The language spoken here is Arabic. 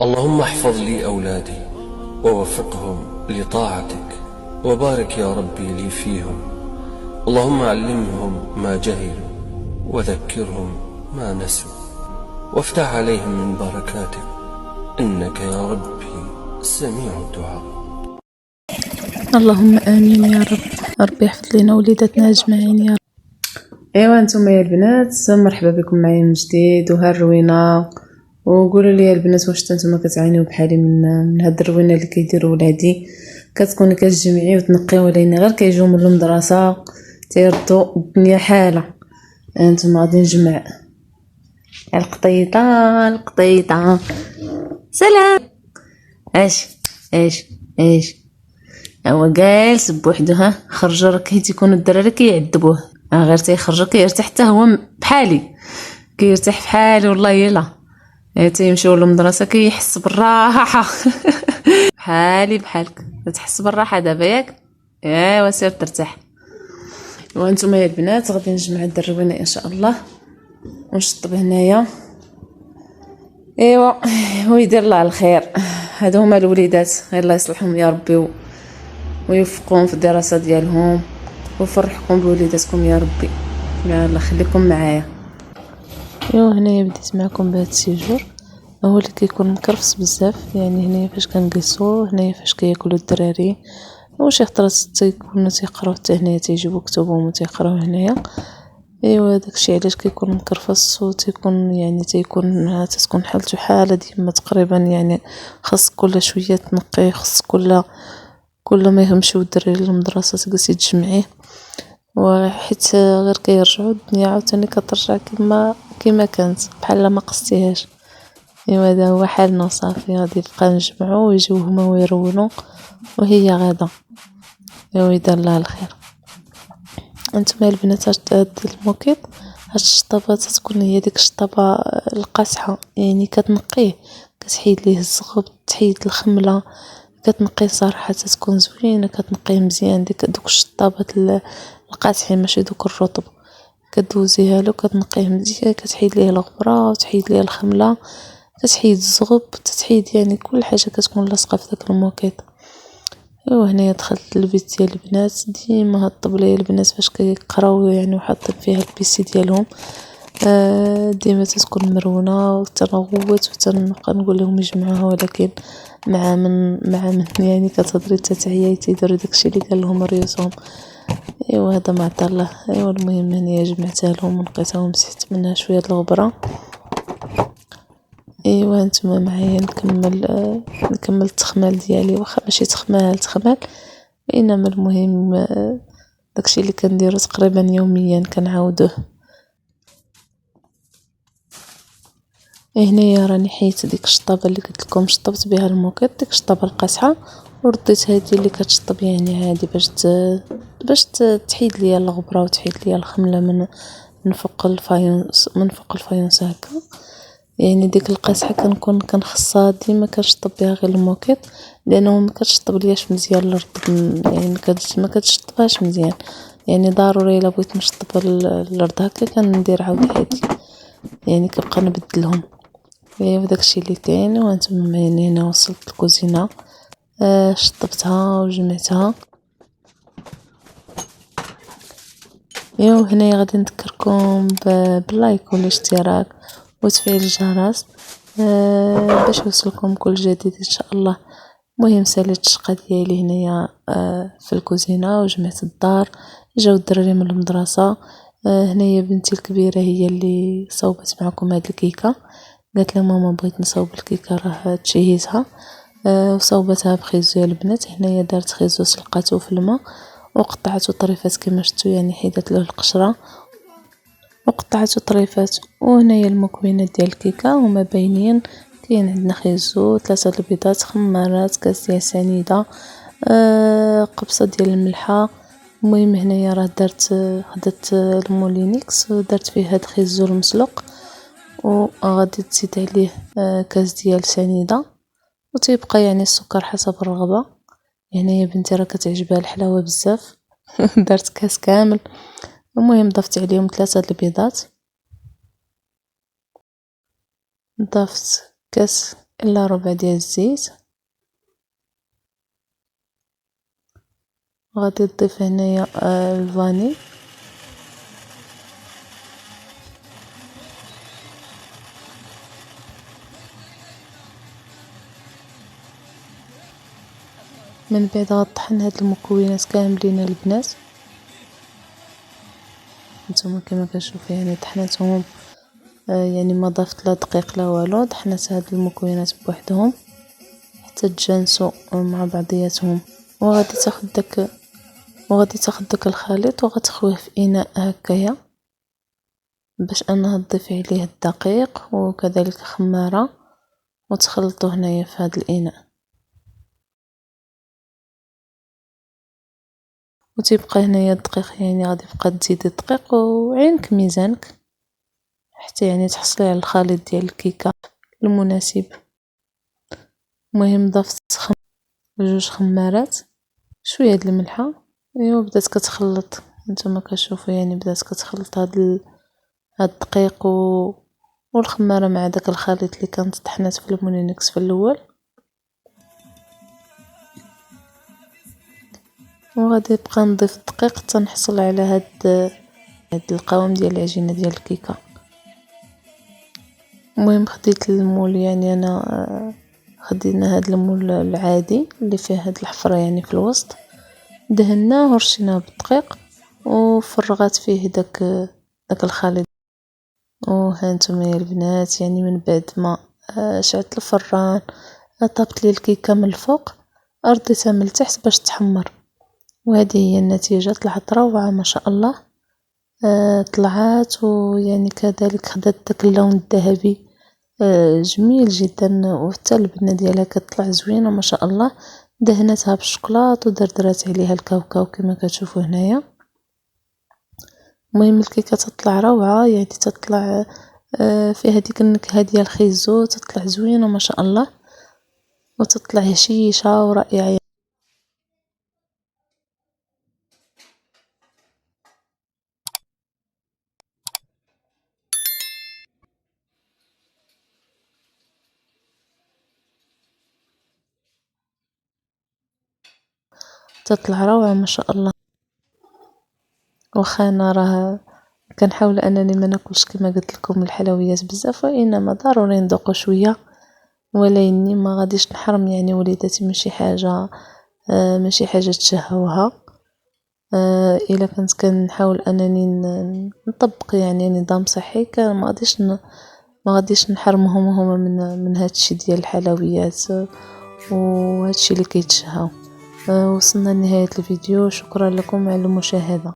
اللهم احفظ لي أولادي ووفقهم لطاعتك، وبارك يا ربي لي فيهم. اللهم علمهم ما جهلوا وذكرهم ما نسوا، وافتح عليهم من بركاتك، إنك يا ربي سميع الدعاء. اللهم امين يا رب. ربي يحفظ لنا وليداتنا اجمعين يا رب. ايوا نتوما يا البنات، مرحبا بكم معايا من جديد وها الروينه. وقولوا لي يا البنات، واش نتوما كتعانيو بحالي من هاد الروينه اللي كيديروا ولادي؟ كتكوني كتجمعي وتنقي، ولكن غير كيجيو من المدرسه تيردوا الدنيا حاله. انتما غادي نجمع القطيطه القطيطه. سلام. اش هو جالس بوحدو، ها خرجوا راه تيكونوا الدراري كيعذبوه، غير تيخرجوا كيرتاح حتى هو بحالي، كيرتاح بحالي والله يلا. تيمشيو للمدرسه كيحس بالراحه بحالي بحالك تحس بالراحه دابا ياك. ايوا سير ترتاح. وانتم يا البنات غادي نجمع الدروينه ان شاء الله ونشطب هنايا. ايوا ويدير الله الخير. هادو هما الوليدات، غير الله يصلحهم يا ربي ويوفقهم في الدراسه ديالهم وفرحكم بوليداتكم يا ربي. يلا خليكم معايا. ايوا هنايا بديت معكم بهذا السيجور، هو اللي كيكون مكرفس بزاف. يعني هنايا فاش كنجلسو، هنايا فاش كياكلوا الدراري، وشي خطرات تيكونوا تيقراو حتى هنايا، تيجيبوا كتبهم وتيقراو هنايا. ايوا داكشي علاش كيكون مكرفس، وتيكون يعني تتكون حالته حاله ديما تقريبا. يعني خاص كل شويه تنقيه، خاص كل ما يمشيو الدراري للمدرسه تجلسي تجمعيه، وحيت غير كيرجعوا الدنيا عاوتاني كترجع كما كانت بحال ما قصتيهاش. ايوا هذا هو حالنا صافي، غادي نبقى نجمعوا ويجيو هما ويرونوا وهي غادا. ايوا يدير الله الخير. انتما البنات هاد الموكيط، هاد الشطابه تتكون هي ديك الشطابه القاصحه، يعني كتنقيه، كتحيد ليه الزغب، تحيد الخمله، كتنقيه صراحه تتكون زوينه، كتنقيه مزيان. دوك الشطابات القاصحين ماشي دوك الرطب، كدوزيها له كتنقيه مزيان، كتحيد ليه الغبره وتحيد ليه الخمله، كتحيد الزغب، تتحيد يعني كل حاجه كتكون لاصقه في داك الموكيط. ايوا هنايا دخلت للبيت ديال البنات. ديما هاد الطبله يا البنات فاش كيقراو يعني وحاطين فيها البيسي ديالهم، ديما تتكون مرونه وتنغوت، وتنبقى نقول لهم يجمعوها، ولكن مع من يعني كتهضري حتى تعياي تيديروا داكشي اللي قال لهم ريوسهم. ايوا هذا ما عطا الله. ايوا المهم هنايا جمعتها لهم ونقيتها ومسحت منها شويه الغبره. ايوا نتوما معايا نكمل التخمال ديالي، واخا ماشي تخمال، انما المهم داكشي اللي كنديرو تقريبا يوميا كنعاودوه. هنايا راني حيت ديك الشطابه اللي قلت لكم شطبت بها الموكيط، ديك الشطابه القاصحه، ورديت هذه اللي كتشطب يعني عادي باش تحيد ليا الغبره وتحيد ليا الخمله من فوق الفايونس هكا. يعني ديك القاصحه كنكون كنخصها ديما كنشطب بها غير الموكيط، لانه ما كتشطب لياش مزيان الارض، يعني ما كتشطبهاش مزيان. يعني ضروري الا بغيت نشطب الارض هكا كندير عاود هادي، يعني كنبقى نبدلهم. ايوا داكشي اللي كاين. وانتم معايا هنا وصلت الكوزينه، شطبتها وجمعتها. ايوا هنايا غادي نذكركم باللايك والاشتراك وتفعيل الجرس، باش يوصلكم كل جديد ان شاء الله. المهم ساليت الشقه ديالي هنايا في الكوزينه وجمعت الدار. جاو الدراري من المدرسه، هنايا بنتي الكبيره هي اللي صوبت معكم هاد الكيكه، قالت لها ماما بغيت نصاوب الكيكه راه تجهيزها. وصوبتها بخيزو يا البنات. هنايا دارت خيزو سلقاتو في الماء وقطعته طريفات كما شفتوا، يعني حيدت له القشره وقطعته طريفات. وهنايا المكونات ديال الكيكه هما باينين. كاين عندنا خيزو، 3 البيضات، خمارات، كاس ديال سنيده، قبصه ديال الملحه. المهم هنايا راه خدت المولينيكس ودرت فيه هاد الخيزو المسلوق، وغادي تزيد عليه كاس ديال سنيده، وتيبقى يعني السكر حسب الرغبه. يعني يا بنتي راه كتعجبها الحلاوه بزاف درت كاس كامل. المهم ضفت عليهم 3 البيضات، ضفت كاس إلا ربع ديال الزيت. غادي نضيف هنايا الفاني، من بعد غطحن هاد المكونات كاملين البنات. نتوما كما كتشوفوا يعني طحنتهم، يعني ما ضفت لا دقيق لا والو، طحنت هاد المكونات بوحدهم حتى تجانسوا مع بعضياتهم. وغادي تاخد داك الخليط وغتخويه في اناء هكايا باش انها تضيف عليه الدقيق وكذلك خماره وتخلطوا هنايا في هذا الاناء. وتيبقى هنايا الدقيق، يعني غادي تبقى تزيدي الدقيق وعينك ميزانك حتى يعني تحصلي على الخليط ديال الكيكه المناسب. المهم ضفت 2 خمارات، شويه د الملحه، ايوا بدات كتخلط. نتوما كتشوفوا يعني بدات كتخلط هاد الدقيق والخماره مع داك الخليط اللي كانت طحنات في المونينكس في الاول. وغادي نبقى نضيف الدقيق حتى نحصل على هاد القوام ديال العجينه ديال الكيكه. المهم خديت المول، يعني انا خدينا هاد المول العادي اللي فيه هاد الحفره يعني في الوسط، دهناه ورشيناه بالدقيق وفرغات فيه داك الخليط. وها نتوما يا البنات، يعني من بعد ما شعلت الفران طابت لي الكيكه من الفوق، رديتها من التحت باش تحمر. وهذه هي النتيجه، طلعت روعه ما شاء الله. طلعت ويعني كذلك خدت داك اللون الذهبي جميل جدا، وحتى البنه ديالها كتطلع زوينه ما شاء الله. دهنتها بالشوكولاط ودردرات عليها الكاوكاو كما كتشوفوا هنايا. المهم الكيكه تطلع روعه، يعني تطلع فيها ديك النكهه ديال الخيزو، تطلع زوينه ما شاء الله وتطلع هشيشه ورائعه. تطلع روعه ما شاء الله. واخا انا راه كنحاول انني ما ناكلش كما قلت لكم الحلويات بزاف، وانما ضروري نذوق شويه، ولكني ما غاديش نحرم يعني وليداتي ماشي حاجه تشهوها. الا كنت كنحاول انني نطبق يعني نظام صحي، كان ما غاديش نحرمهم هما من هادشي ديال الحلويات وهادشي اللي كيتشهى. وصلنا لنهايه الفيديو، شكرا لكم على المشاهده.